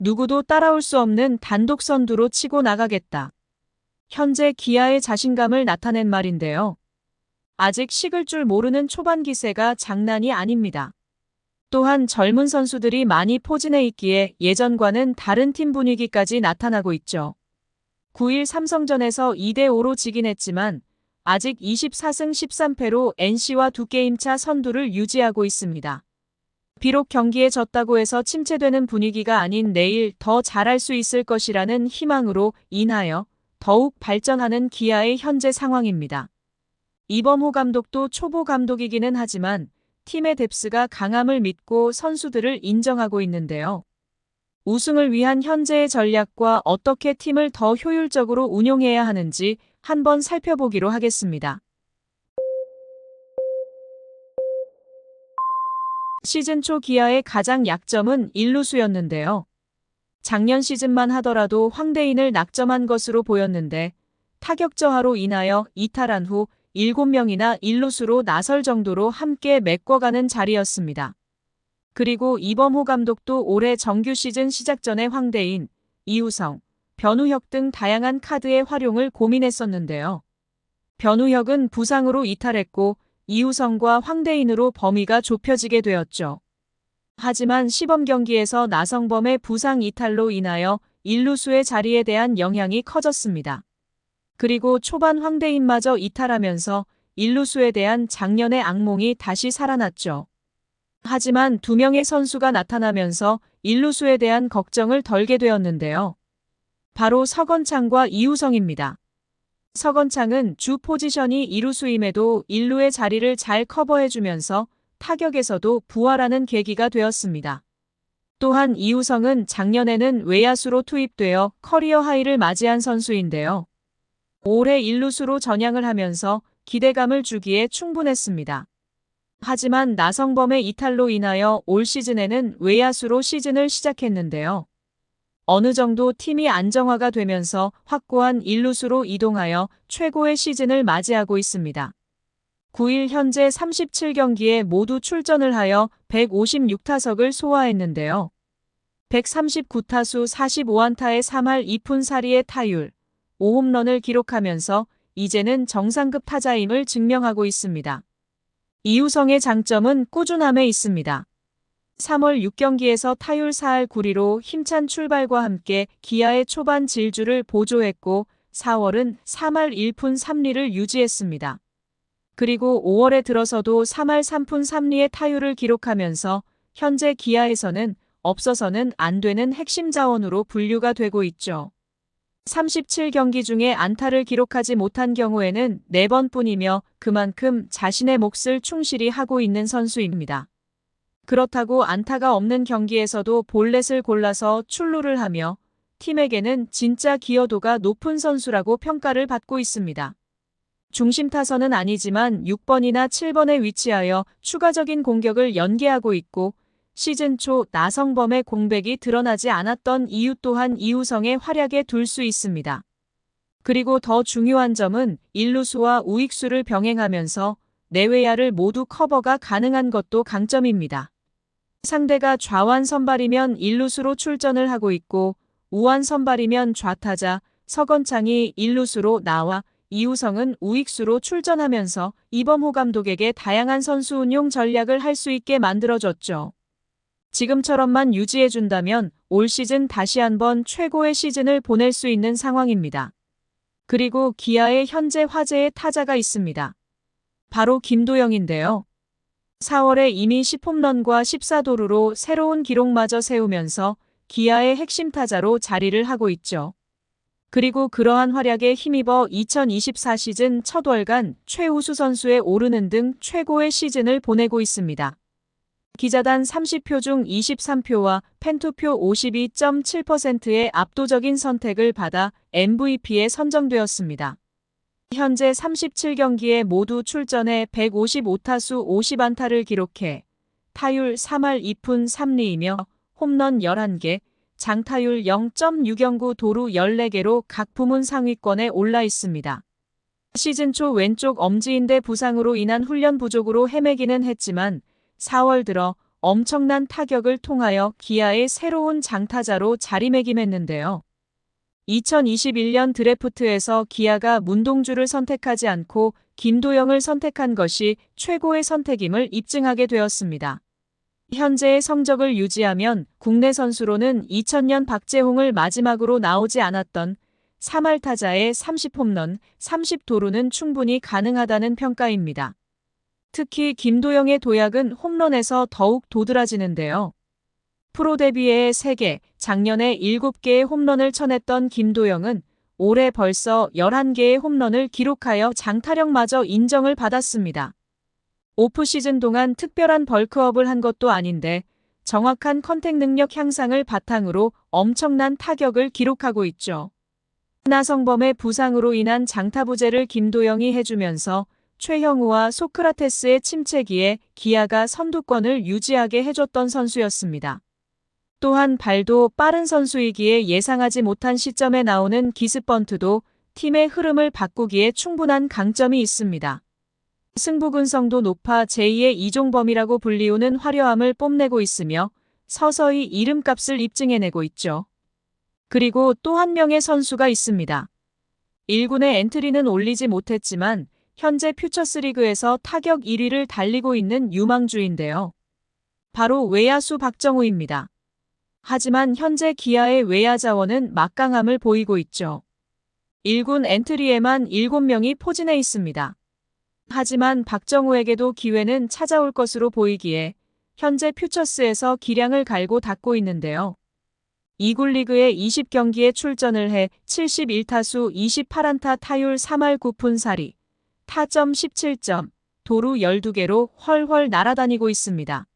누구도 따라올 수 없는 단독 선두로 치고 나가겠다. 현재 기아의 자신감을 나타낸 말인데요. 아직 식을 줄 모르는 초반 기세가 장난이 아닙니다. 또한 젊은 선수들이 많이 포진해 있기에 예전과는 다른 팀 분위기까지 나타나고 있죠. 9일 삼성전에서 2대5로 지긴 했지만 아직 24승 13패로 NC와 2게임차 선두를 유지하고 있습니다. 비록 경기에 졌다고 해서 침체되는 분위기가 아닌 내일 더 잘할 수 있을 것이라는 희망으로 인하여 더욱 발전하는 기아의 현재 상황입니다. 이범호 감독도 초보 감독이기는 하지만 팀의 뎁스가 강함을 믿고 선수들을 인정하고 있는데요. 우승을 위한 현재의 전략과 어떻게 팀을 더 효율적으로 운용해야 하는지 한번 살펴보기로 하겠습니다. 시즌 초 기아의 가장 약점은 일루수였는데요. 작년 시즌만 하더라도 황대인을 낙점한 것으로 보였는데 타격 저하로 인하여 이탈한 후 7명이나 일루수로 나설 정도로 함께 메꿔가는 자리였습니다. 그리고 이범호 감독도 올해 정규 시즌 시작 전에 황대인, 이우성, 변우혁 등 다양한 카드의 활용을 고민했었는데요. 변우혁은 부상으로 이탈했고 이우성과 황대인으로 범위가 좁혀지게 되었죠. 하지만 시범 경기에서 나성범의 부상 이탈로 인하여 일루수의 자리에 대한 영향이 커졌습니다. 그리고 초반 황대인마저 이탈하면서 일루수에 대한 작년의 악몽이 다시 살아났죠. 하지만 2명의 선수가 나타나면서 일루수에 대한 걱정을 덜게 되었는데요. 바로 서건창과 이우성입니다. 서건창은 주 포지션이 이루수임에도 일루의 자리를 잘 커버해주면서 타격에서도 부활하는 계기가 되었습니다. 또한 이우성은 작년에는 외야수로 투입되어 커리어 하이를 맞이한 선수인데요. 올해 일루수로 전향을 하면서 기대감을 주기에 충분했습니다. 하지만 나성범의 이탈로 인하여 올 시즌에는 외야수로 시즌을 시작했는데요. 어느 정도 팀이 안정화가 되면서 확고한 일루수로 이동하여 최고의 시즌을 맞이하고 있습니다. 9일 현재 37경기에 모두 출전을 하여 156타석을 소화했는데요. 139타수 45안타에 3할 2푼 4리의 타율, 5홈런을 기록하면서 이제는 정상급 타자임을 증명하고 있습니다. 이우성의 장점은 꾸준함에 있습니다. 3월 6경기에서 타율 4할 9리로 힘찬 출발과 함께 기아의 초반 질주를 보조했고 4월은 3할 1푼 3리를 유지했습니다. 그리고 5월에 들어서도 3할 3푼 3리의 타율을 기록하면서 현재 기아에서는 없어서는 안 되는 핵심 자원으로 분류가 되고 있죠. 37경기 중에 안타를 기록하지 못한 경우에는 4번뿐이며 그만큼 자신의 몫을 충실히 하고 있는 선수입니다. 그렇다고 안타가 없는 경기에서도 볼넷을 골라서 출루를 하며 팀에게는 진짜 기여도가 높은 선수라고 평가를 받고 있습니다. 중심 타선은 아니지만 6번이나 7번에 위치하여 추가적인 공격을 연계하고 있고 시즌 초 나성범의 공백이 드러나지 않았던 이유 또한 이우성의 활약에 둘 수 있습니다. 그리고 더 중요한 점은 일루수와 우익수를 병행하면서 내외야를 모두 커버가 가능한 것도 강점입니다. 상대가 좌완 선발이면 일루수로 출전을 하고 있고 우완 선발이면 좌타자 서건창이 일루수로 나와 이우성은 우익수로 출전하면서 이범호 감독에게 다양한 선수 운용 전략을 할 수 있게 만들어줬죠. 지금처럼만 유지해준다면 올 시즌 다시 한번 최고의 시즌을 보낼 수 있는 상황입니다. 그리고 기아의 현재 화제의 타자가 있습니다. 바로 김도영인데요. 4월에 이미 10홈런과 14도루로 새로운 기록마저 세우면서 기아의 핵심 타자로 자리를 하고 있죠. 그리고 그러한 활약에 힘입어 2024 시즌 첫 월간 최우수 선수에 오르는 등 최고의 시즌을 보내고 있습니다. 기자단 30표 중 23표와 팬투표 52.7%의 압도적인 선택을 받아 MVP에 선정되었습니다. 현재 37경기에 모두 출전해 155타수 50안타를 기록해 타율 3할 2푼 3리이며 홈런 11개, 장타율 0.609 도루 14개로 각 부문 상위권에 올라 있습니다. 시즌 초 왼쪽 엄지인대 부상으로 인한 훈련 부족으로 헤매기는 했지만 4월 들어 엄청난 타격을 통하여 기아의 새로운 장타자로 자리매김했는데요. 2021년 드래프트에서 기아가 문동주를 선택하지 않고 김도영을 선택한 것이 최고의 선택임을 입증하게 되었습니다. 현재의 성적을 유지하면 국내 선수로는 2000년 박재홍을 마지막으로 나오지 않았던 3할 타자의 30홈런, 30도루는 충분히 가능하다는 평가입니다. 특히 김도영의 도약은 홈런에서 더욱 도드라지는데요. 프로 데뷔에 3개, 작년에 7개의 홈런을 쳐냈던 김도영은 올해 벌써 11개의 홈런을 기록하여 장타력마저 인정을 받았습니다. 오프시즌 동안 특별한 벌크업을 한 것도 아닌데 정확한 컨택 능력 향상을 바탕으로 엄청난 타격을 기록하고 있죠. 나성범의 부상으로 인한 장타부재를 김도영이 해주면서 최형우와 소크라테스의 침체기에 기아가 선두권을 유지하게 해줬던 선수였습니다. 또한 발도 빠른 선수이기에 예상하지 못한 시점에 나오는 기습번트도 팀의 흐름을 바꾸기에 충분한 강점이 있습니다. 승부근성도 높아 제2의 이종범이라고 불리우는 화려함을 뽐내고 있으며 서서히 이름값을 입증해내고 있죠. 그리고 또 한 명의 선수가 있습니다. 1군의 엔트리는 올리지 못했지만 현재 퓨처스리그에서 타격 1위를 달리고 있는 유망주인데요. 바로 외야수 박정우입니다. 하지만 현재 기아의 외야 자원은 막강함을 보이고 있죠. 1군 엔트리에만 7명이 포진해 있습니다. 하지만 박정우에게도 기회는 찾아올 것으로 보이기에 현재 퓨처스에서 기량을 갈고 닦고 있는데요. 2군 리그에 20경기에 출전을 해 71타수 28안타 타율 3할 9푼 4리, 타점 17점, 도루 12개로 훨훨 날아다니고 있습니다.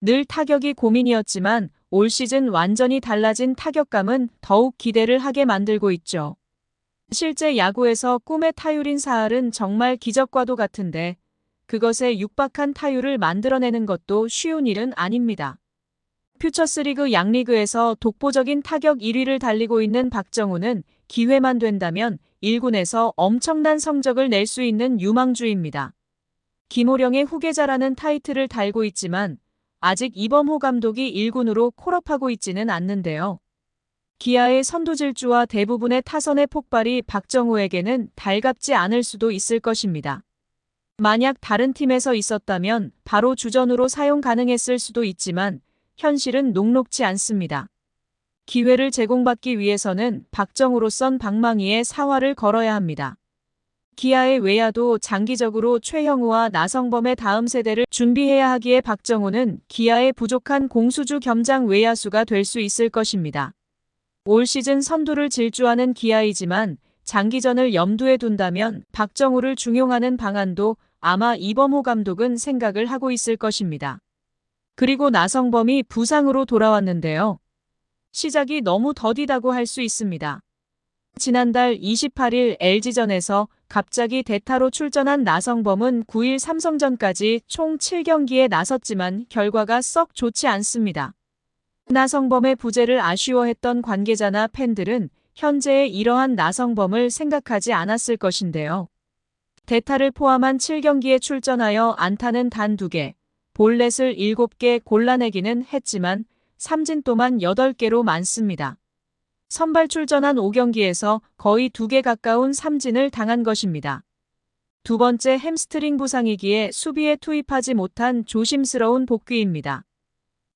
늘 타격이 고민이었지만 올 시즌 완전히 달라진 타격감은 더욱 기대를 하게 만들고 있죠. 실제 야구에서 꿈의 타율인 4할은 정말 기적과도 같은데 그것에 육박한 타율을 만들어내는 것도 쉬운 일은 아닙니다. 퓨처스리그 양리그에서 독보적인 타격 1위를 달리고 있는 박정우는 기회만 된다면 1군에서 엄청난 성적을 낼 수 있는 유망주입니다. 김호령의 후계자라는 타이틀을 달고 있지만 아직 이범호 감독이 1군으로 콜업하고 있지는 않는데요. 기아의 선두질주와 대부분의 타선의 폭발이 박정우에게는 달갑지 않을 수도 있을 것입니다. 만약 다른 팀에서 있었다면 바로 주전으로 사용 가능했을 수도 있지만 현실은 녹록지 않습니다. 기회를 제공받기 위해서는 박정우로선 방망이에 사활을 걸어야 합니다. 기아의 외야도 장기적으로 최형우와 나성범의 다음 세대를 준비해야 하기에 박정우는 기아의 부족한 공수주 겸장 외야수가 될 수 있을 것입니다. 올 시즌 선두를 질주하는 기아이지만 장기전을 염두에 둔다면 박정우를 중용하는 방안도 아마 이범호 감독은 생각을 하고 있을 것입니다. 그리고 나성범이 부상으로 돌아왔는데요. 시작이 너무 더디다고 할 수 있습니다. 지난달 28일 LG전에서 갑자기 대타로 출전한 나성범은 9일 삼성전까지 총 7경기에 나섰지만 결과가 썩 좋지 않습니다. 나성범의 부재를 아쉬워했던 관계자나 팬들은 현재의 이러한 나성범을 생각하지 않았을 것인데요. 대타를 포함한 7경기에 출전하여 안타는 단 2개, 볼넷을 7개 골라내기는 했지만 삼진또만 8개로 많습니다. 선발 출전한 5경기에서 거의 2개 가까운 삼진을 당한 것입니다. 두 번째 햄스트링 부상이기에 수비에 투입하지 못한 조심스러운 복귀입니다.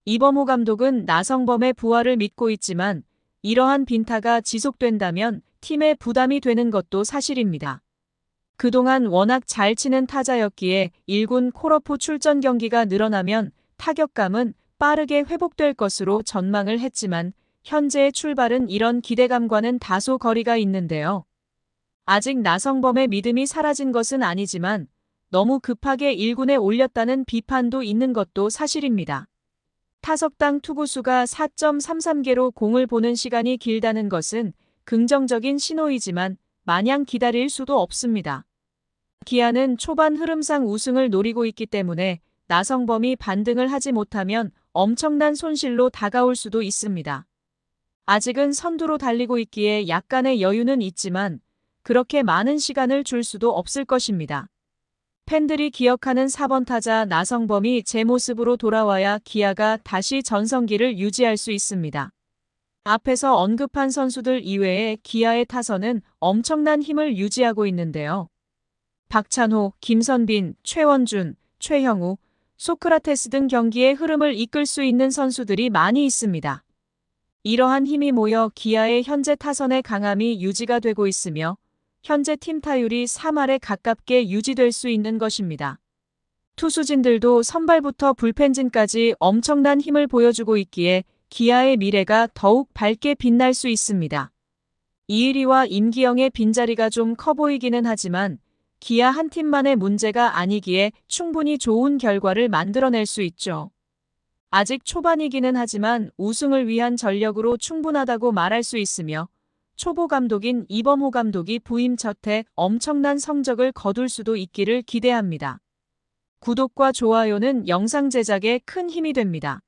이범호 감독은 나성범의 부활을 믿고 있지만 이러한 빈타가 지속된다면 팀에 부담이 되는 것도 사실입니다. 그동안 워낙 잘 치는 타자였기에 1군 콜업 후 출전 경기가 늘어나면 타격감은 빠르게 회복될 것으로 전망을 했지만 현재의 출발은 이런 기대감과는 다소 거리가 있는데요. 아직 나성범의 믿음이 사라진 것은 아니지만 너무 급하게 1군에 올렸다는 비판도 있는 것도 사실입니다. 타석당 투구수가 4.33개로 공을 보는 시간이 길다는 것은 긍정적인 신호이지만 마냥 기다릴 수도 없습니다. 기아는 초반 흐름상 우승을 노리고 있기 때문에 나성범이 반등을 하지 못하면 엄청난 손실로 다가올 수도 있습니다. 아직은 선두로 달리고 있기에 약간의 여유는 있지만 그렇게 많은 시간을 줄 수도 없을 것입니다. 팬들이 기억하는 4번 타자 나성범이 제 모습으로 돌아와야 기아가 다시 전성기를 유지할 수 있습니다. 앞에서 언급한 선수들 이외에 기아의 타선은 엄청난 힘을 유지하고 있는데요. 박찬호, 김선빈, 최원준, 최형우, 소크라테스 등 경기의 흐름을 이끌 수 있는 선수들이 많이 있습니다. 이러한 힘이 모여 기아의 현재 타선의 강함이 유지가 되고 있으며 현재 팀 타율이 3할에 가깝게 유지될 수 있는 것입니다. 투수진들도 선발부터 불펜진까지 엄청난 힘을 보여주고 있기에 기아의 미래가 더욱 밝게 빛날 수 있습니다. 이의리와 임기영의 빈자리가 좀 커 보이기는 하지만 기아 한 팀만의 문제가 아니기에 충분히 좋은 결과를 만들어낼 수 있죠. 아직 초반이기는 하지만 우승을 위한 전력으로 충분하다고 말할 수 있으며 초보 감독인 이범호 감독이 부임 첫해 엄청난 성적을 거둘 수도 있기를 기대합니다. 구독과 좋아요는 영상 제작에 큰 힘이 됩니다.